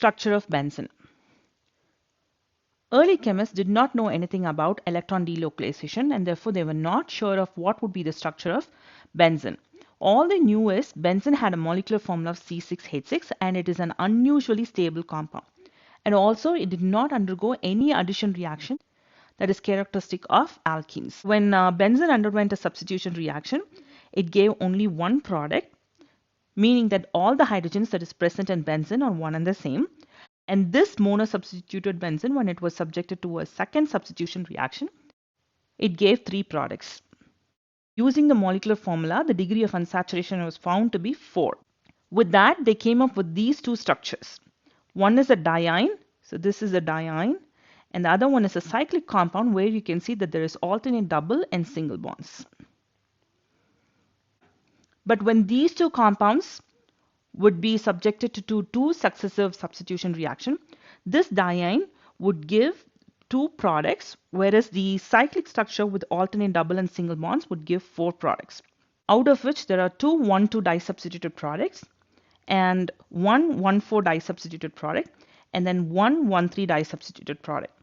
Structure of benzene. Early chemists did not know anything about electron delocalization, and therefore they were not sure of what would be the structure of benzene. All they knew is benzene had a molecular formula of C6H6 and it is an unusually stable compound. And also it did not undergo any addition reaction that is characteristic of alkenes. When benzene underwent a substitution reaction, it gave only one product, meaning that all the hydrogens that is present in benzene are one and the same. And this monosubstituted benzene, when it was subjected to a second substitution reaction, it gave three products. Using the molecular formula, the degree of unsaturation was found to be 4. With that, they came up with these two structures. One is a diene, so this is a diene, and the other one is a cyclic compound where you can see that there is alternate double and single bonds. But when these two compounds would be subjected to two successive substitution reaction, this diene would give two products, whereas the cyclic structure with alternate double and single bonds would give 4 products, out of which there are two 1,2 disubstituted products and one 1,4 disubstituted product and then one 1,3 disubstituted product.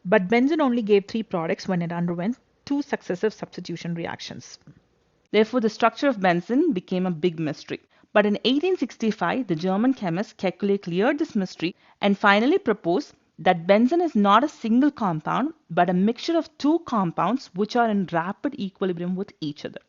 But benzene only gave 3 products when it underwent 2 successive substitution reactions. Therefore, the structure of benzene became a big mystery. But in 1865, the German chemist Kekulé cleared this mystery and finally proposed that benzene is not a single compound but a mixture of 2 compounds which are in rapid equilibrium with each other.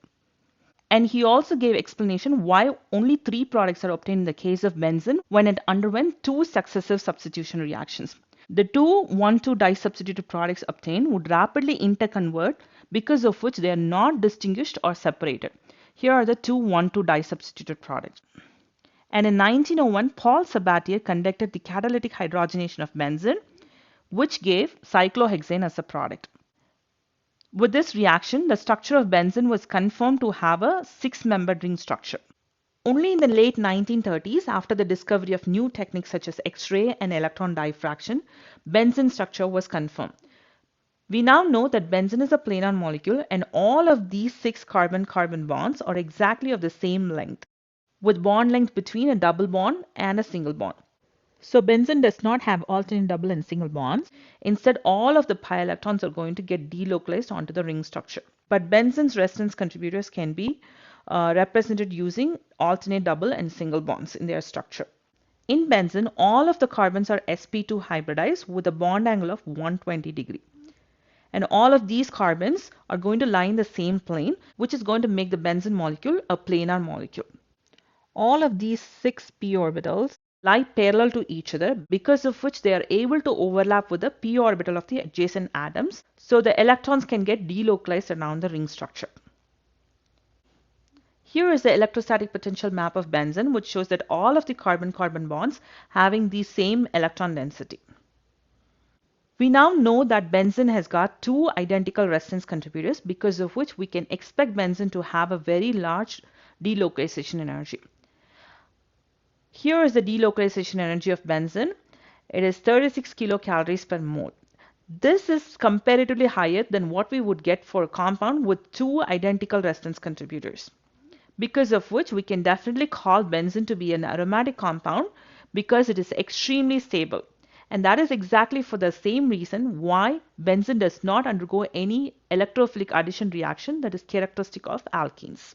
And he also gave explanation why only 3 products are obtained in the case of benzene when it underwent 2 successive substitution reactions. The two 1,2 disubstituted products obtained would rapidly interconvert, because of which they are not distinguished or separated. Here are the two 1,2 disubstituted products. And in 1901, Paul Sabatier conducted the catalytic hydrogenation of benzene, which gave cyclohexane as a product. With this reaction, the structure of benzene was confirmed to have a 6-membered ring structure. Only in the late 1930s, after the discovery of new techniques such as X-ray and electron diffraction, benzene structure was confirmed. We now know that benzene is a planar molecule and all of these 6 carbon-carbon bonds are exactly of the same length, with bond length between a double bond and a single bond. So benzene does not have alternate double and single bonds. Instead, all of the pi electrons are going to get delocalized onto the ring structure. But benzene's resonance contributors can be represented using alternate double and single bonds in their structure. In benzene, all of the carbons are sp2 hybridized with a bond angle of 120 degree. And all of these carbons are going to lie in the same plane, which is going to make the benzene molecule a planar molecule. All of these 6 p orbitals lie parallel to each other, because of which they are able to overlap with the p orbital of the adjacent atoms, so the electrons can get delocalized around the ring structure. Here is the electrostatic potential map of benzene, which shows that all of the carbon-carbon bonds having the same electron density. We now know that benzene has got 2 identical resonance contributors, because of which we can expect benzene to have a very large delocalization energy. Here is the delocalization energy of benzene. It is 36 kilocalories per mole. This is comparatively higher than what we would get for a compound with 2 identical resonance contributors, because of which we can definitely call benzene to be an aromatic compound because it is extremely stable. And that is exactly for the same reason why benzene does not undergo any electrophilic addition reaction that is characteristic of alkenes.